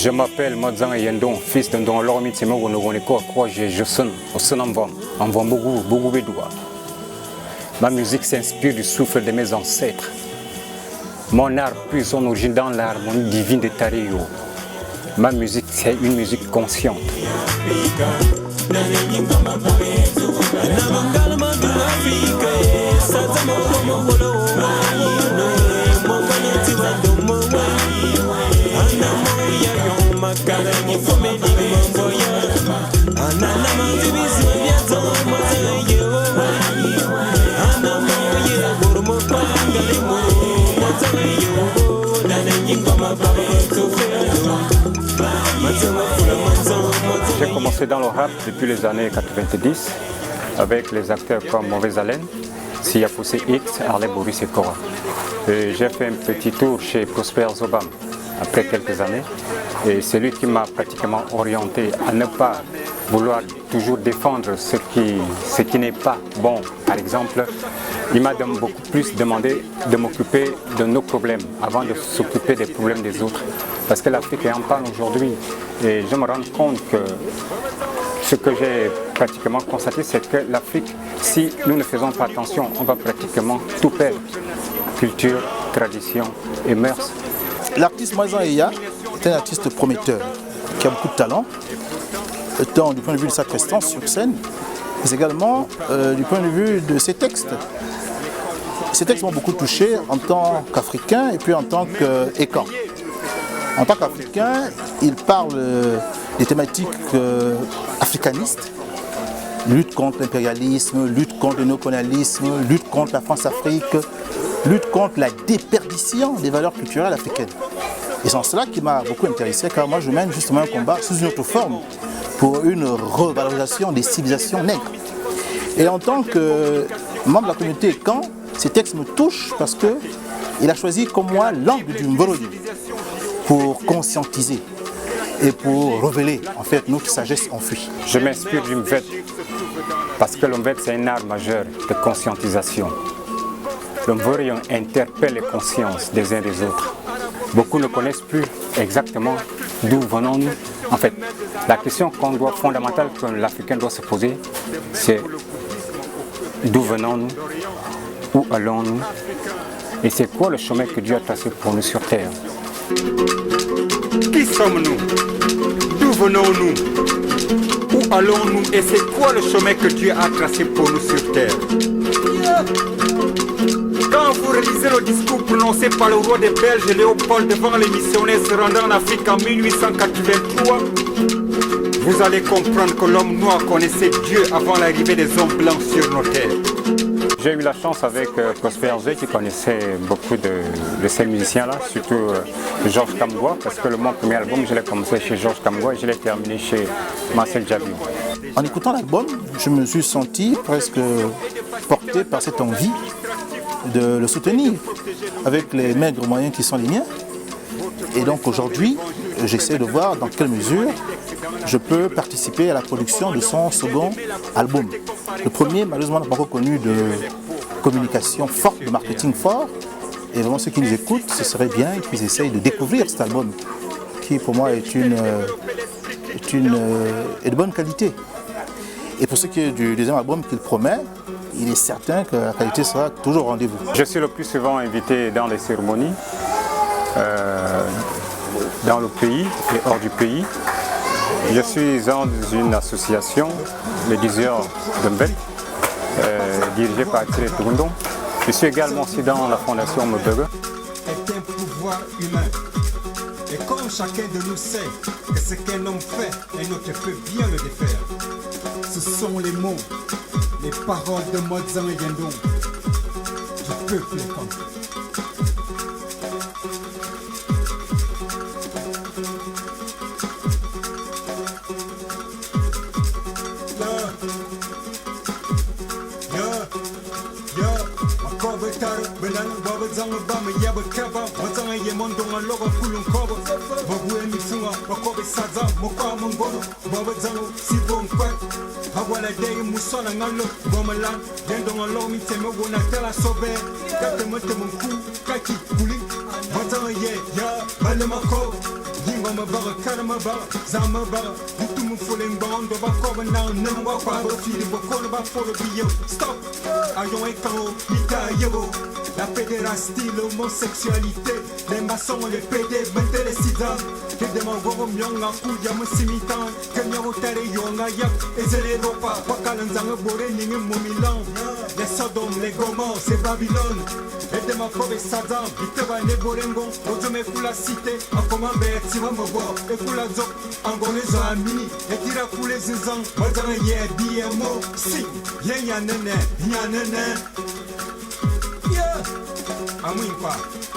Je m'appelle Madzang Yendong, fils d'un don Lormi Tsemo Gonoko, je sonne au Sonamvam, en Vambougou Bédoua. Ma musique s'inspire du souffle de mes ancêtres. Mon art puise son origine dans l'harmonie divine de Tario. Ma musique, c'est une musique consciente. J'ai commencé dans le rap depuis les années 90 avec les acteurs comme Mauvaise Haleine, Sia Fossé X, Harley Boris et Cora. J'ai fait un petit tour chez Prosper Zobam après quelques années et c'est lui qui m'a pratiquement orienté à ne pas vouloir toujours défendre ce qui n'est pas bon. Par exemple, il m'a beaucoup plus demandé de m'occuper de nos problèmes avant de s'occuper des problèmes des autres. Parce que l'Afrique est en panne aujourd'hui et je me rends compte que ce que j'ai pratiquement constaté, c'est que l'Afrique, si nous ne faisons pas attention, on va pratiquement tout perdre. Culture, tradition et mœurs. L'artiste Madzang Eya est un artiste prometteur, qui a beaucoup de talent, tant du point de vue de sa prestance sur scène, mais également du point de vue de ses textes. Ces textes m'ont beaucoup touché en tant qu'Africain et puis en tant qu'Écan. En tant qu'Africain, il parle des thématiques africanistes, lutte contre l'impérialisme, lutte contre le néocolonialisme, lutte contre la France-Afrique, lutte contre la déperdition des valeurs culturelles africaines. Et c'est en cela qui m'a beaucoup intéressé, car moi je mène justement un combat sous une autre forme pour une revalorisation des civilisations nègres. Et en tant que membre de la communauté Écan, ces textes me touchent parce qu'il a choisi comme moi l'angle du Mboroyo pour conscientiser et pour révéler en fait notre sagesse enfuie. Je m'inspire du Mvet parce que le Mvet c'est un art majeur de conscientisation. Le Mboroyo interpelle les consciences des uns des autres. Beaucoup ne connaissent plus exactement d'où venons-nous. En fait, la question fondamentale que l'Africain doit se poser, c'est d'où venons-nous, où allons-nous et c'est quoi le chemin que Dieu a tracé pour nous sur terre. Qui sommes-nous? D'où venons-nous? Où allons-nous et c'est quoi le chemin que Dieu a tracé pour nous sur terre? Quand vous réalisez le discours prononcé par le roi des Belges Léopold devant les missionnaires se rendant en Afrique en 1883, vous allez comprendre que l'homme noir connaissait Dieu avant l'arrivée des hommes blancs sur nos terres. J'ai eu la chance avec Prosper Zé qui connaissait beaucoup de ces musiciens-là, surtout Georges Kamgwa, parce que mon premier album, je l'ai commencé chez Georges Kamgwa et je l'ai terminé chez Marcel Djabi. En écoutant l'album, je me suis senti presque porté par cette envie de le soutenir avec les maigres moyens qui sont les miens. Et donc aujourd'hui, j'essaie de voir dans quelle mesure je peux participer à la production de son second album. Le premier, malheureusement, n'a pas encore connu de communication forte, de marketing fort. Et vraiment, ceux qui nous écoutent, ce serait bien qu'ils essayent de découvrir cet album, qui pour moi est de bonne qualité. Et pour ce qui est du deuxième album qu'il promet, il est certain que la qualité sera toujours au rendez-vous. Je suis le plus souvent invité dans les cérémonies, dans le pays et hors du pays. Je suis dans une association, les diseurs de Mbet, dirigée par Thierry Tourundon. Je suis également aussi dans la fondation Mbega. Est un pouvoir humain. Et comme chacun de nous sait que ce qu'un homme fait, un autre peut bien le défaire. Ce sont les mots, les paroles de Madzang Yendong du peuple Écan. me barre, calme barre, zame barre. Tout me faut les bandes, va comme nan, ne me voit pas, refile, va va pour le bio. Stop, ayons un carreau, mita yego. La pédérastie, l'homosexualité, les maçons, les PD, mettez les sida. Que des mangos, myong, à coup, yam simitan, que nyao tere yonga yak, et c'est les repas, pas calanzang, boré, n'ing momilan. Les Sodome, les Gomorres, c'est Babylone. Et des mangos, et Saddam, ils te va ne borengon, ojome pour la cité, en comment bête, si va me voir, et pour la zop, en gros les amis, et tira pour les ans, bazar, yé, BMO, si, yé, yanene, yanene. Yeah, I'm in